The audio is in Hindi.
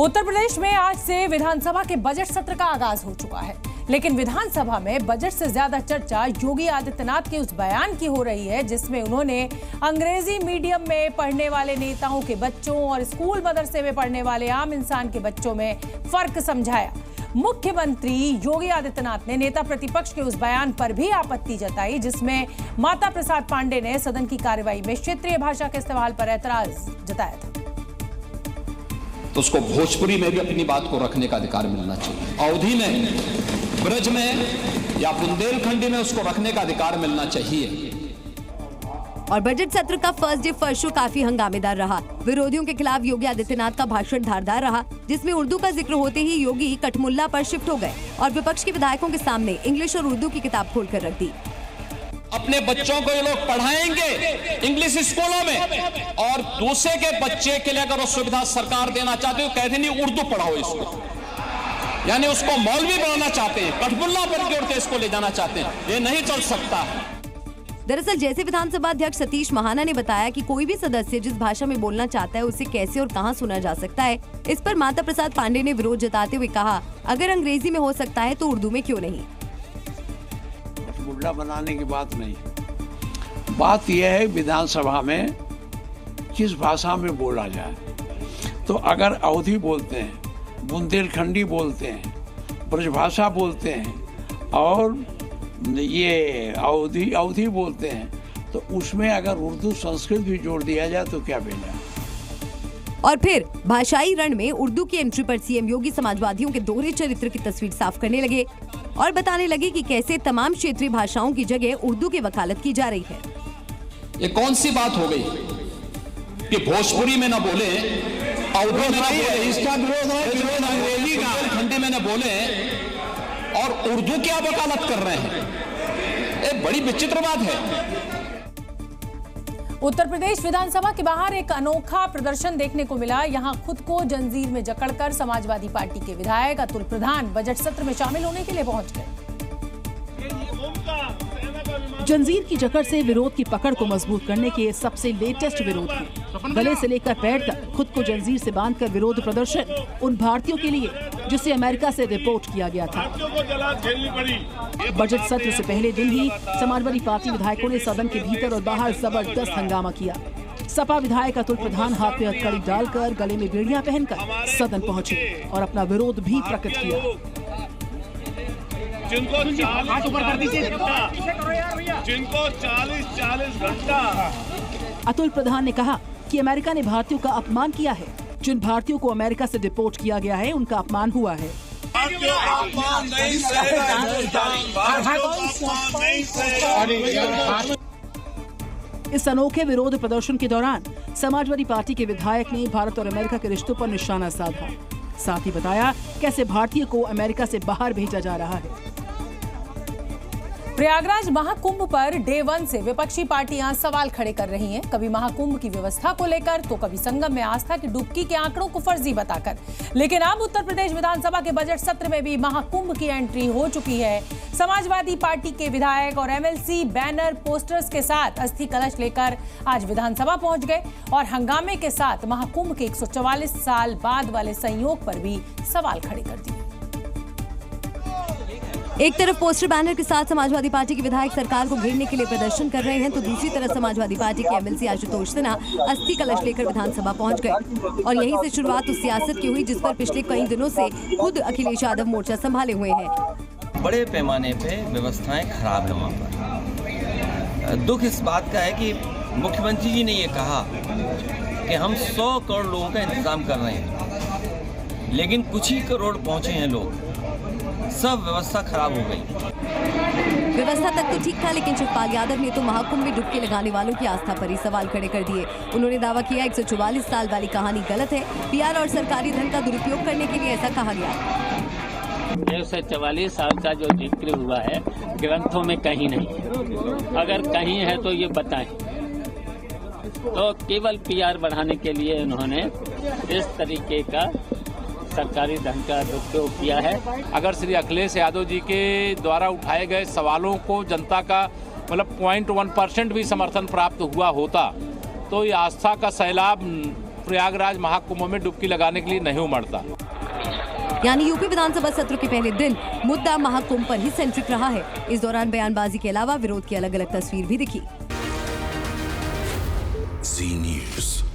उत्तर प्रदेश में आज से विधानसभा के बजट सत्र का आगाज हो चुका है, लेकिन विधानसभा में बजट से ज्यादा चर्चा योगी आदित्यनाथ के उस बयान की हो रही है जिसमें उन्होंने अंग्रेजी मीडियम में पढ़ने वाले नेताओं के बच्चों और स्कूल मदरसे में पढ़ने वाले आम इंसान के बच्चों में फर्क समझाया। मुख्यमंत्री योगी आदित्यनाथ ने नेता प्रतिपक्ष के उस बयान पर भी आपत्ति जताई जिसमें माता प्रसाद पांडे ने सदन की कार्यवाही में क्षेत्रीय भाषा के इस्तेमाल पर ऐतराज जताया था। तो उसको भोजपुरी में भी अपनी बात को रखने का अधिकार मिलना चाहिए, अवधी में, ब्रज में या बुंदेलखंडी में उसको रखने का अधिकार मिलना चाहिए। और बजट सत्र का फर्स्ट डे फर्स्ट शो काफी हंगामेदार रहा। विरोधियों के खिलाफ योगी आदित्यनाथ का भाषण धारदार रहा, जिसमें उर्दू का जिक्र होते ही योगी कठमुल्ला पर शिफ्ट हो गए और विपक्ष के विधायकों के सामने इंग्लिश और उर्दू की किताब खोलकर रख दी। अपने बच्चों को ये लोग पढ़ाएंगे इंग्लिश स्कूलों में और दूसरे के बच्चे के लिए अगर वो सुविधा सरकार देना चाहते हो कहते नहीं उर्दू पढ़ाओ इसको, यानी उसको मौलवी बनाना चाहते हैं, कठमुल्ला पर जोड़ के इसको ले जाना चाहते हैं। ये नहीं चल सकता। दरअसल जैसे विधानसभा अध्यक्ष सतीश महाना ने बताया कि कोई भी सदस्य जिस भाषा में बोलना चाहता है उसे कैसे और कहां सुना जा सकता है। इस पर माता प्रसाद पांडे ने विरोध जताते हुए कहा, अगर अंग्रेजी में हो सकता है तो उर्दू में क्यों नहीं। मुद्दा बनाने की बात नहीं, बात यह है विधानसभा में किस भाषा में बोला जाए। तो अगर अवधी बोलते हैं, बुंदेलखंडी बोलते हैं, ब्रजभाषा बोलते हैं और ये अवधी बोलते हैं, तो उसमें अगर उर्दू संस्कृत भी जोड़ दिया जाए तो क्या बेजा। और फिर भाषाई रण में उर्दू की एंट्री पर सीएम योगी समाजवादियों के दोहरे चरित्र की तस्वीर साफ करने लगे और बताने लगे कि कैसे तमाम क्षेत्रीय भाषाओं की जगह उर्दू की वकालत की जा रही है। ये कौन सी बात हो गई कि भोजपुरी में न बोले, अवधी में न बोले, इसका विरोध है, विरोध अंग्रेजी का, खंडी में न बोले और उर्दू क्या वकालत कर रहे हैं। ये बड़ी विचित्र बात है। उत्तर प्रदेश विधानसभा के बाहर एक अनोखा प्रदर्शन देखने को मिला। यहां खुद को जंजीर में जकड़कर समाजवादी पार्टी के विधायक अतुल प्रधान बजट सत्र में शामिल होने के लिए पहुंच गए। जंजीर की जकड़ से विरोध की पकड़ को मजबूत करने के सबसे लेटेस्ट विरोध है। गले से लेकर पैर तक खुद को जंजीर से बांधकर विरोध प्रदर्शन उन भारतीयों के लिए जिसे अमेरिका से रिपोर्ट किया गया था। बजट सत्र से पहले दिन ही समाजवादी पार्टी विधायकों ने सदन के भीतर और बाहर जबरदस्त हंगामा किया। सपा विधायक अतुल प्रधान हाथ में हथकड़ी डालकर गले में बेड़ियां पहनकर सदन पहुंचे और अपना विरोध भी प्रकट किया। जिनको 40 घंटा। अतुल प्रधान ने कहा कि अमेरिका ने भारतीयों का अपमान किया है। जिन भारतीयों को अमेरिका से डिपोर्ट किया गया है उनका अपमान हुआ है। इस अनोखे विरोध प्रदर्शन के दौरान समाजवादी पार्टी के विधायक ने भारत और अमेरिका के रिश्तों पर निशाना साधा। साथ ही बताया कैसे भारतीय को अमेरिका से बाहर भेजा जा रहा है। प्रयागराज महाकुंभ पर डे 1 से विपक्षी पार्टियां सवाल खड़े कर रही हैं, कभी महाकुंभ की व्यवस्था को लेकर तो कभी संगम में आस्था की डुबकी के आंकड़ों को फर्जी बताकर। लेकिन अब उत्तर प्रदेश विधानसभा के बजट सत्र में भी महाकुंभ की एंट्री हो चुकी है। समाजवादी पार्टी के विधायक और एमएलसी बैनर पोस्टर्स के साथ अस्थि कलश लेकर आज विधानसभा पहुंच गए और हंगामे के साथ महाकुंभ के 144 साल बाद वाले संयोग पर भी सवाल खड़े कर दिए। एक तरफ पोस्टर बैनर के साथ समाजवादी पार्टी के विधायक सरकार को घेरने के लिए प्रदर्शन कर रहे हैं, तो दूसरी तरफ समाजवादी पार्टी के एमएलसी आशुतोष सिन्हा अस्थि कलश लेकर विधानसभा पहुंच गए और यहीं से शुरुआत उस सियासत की हुई जिस पर पिछले कई दिनों से खुद अखिलेश यादव मोर्चा संभाले हुए हैं। बड़े पैमाने पे व्यवस्थाएं खराब है वहाँ पर। दुख इस बात का है कि मुख्यमंत्री जी ने ये कहा कि हम 100 करोड़ लोगों का इंतजाम कर रहे हैं, लेकिन कुछ ही करोड़ पहुँचे हैं लोग, सब व्यवस्था खराब हो गई। व्यवस्था तक तो ठीक था, लेकिन शिवपाल यादव ने तो महाकुंभ में डुबकी लगाने वालों की आस्था पर ही सवाल खड़े कर दिए। उन्होंने दावा किया 144 साल वाली कहानी गलत है, पीआर और सरकारी धन का दुरुपयोग करने के लिए ऐसा कहा गया। 144 साल का जो जिक्र हुआ है ग्रंथों में कहीं नहीं, अगर कहीं है तो ये बताएं। तो केवल पीआर बढ़ाने के लिए उन्होंने इस तरीके का सरकारी धन का दुरुपयोग किया है। अगर श्री अखिलेश यादव जी के द्वारा उठाए गए सवालों को जनता का मतलब 0.1% भी समर्थन प्राप्त हुआ होता तो ये आस्था का सैलाब प्रयागराज महाकुंभ में डुबकी लगाने के लिए नहीं उमड़ता। यानी यूपी विधानसभा सत्र के पहले दिन मुद्दा महाकुंभ पर ही सेंट्रिक रहा है। इस दौरान बयानबाजी के अलावा विरोध की अलग अलग तस्वीर भी दिखी। जी न्यूज़।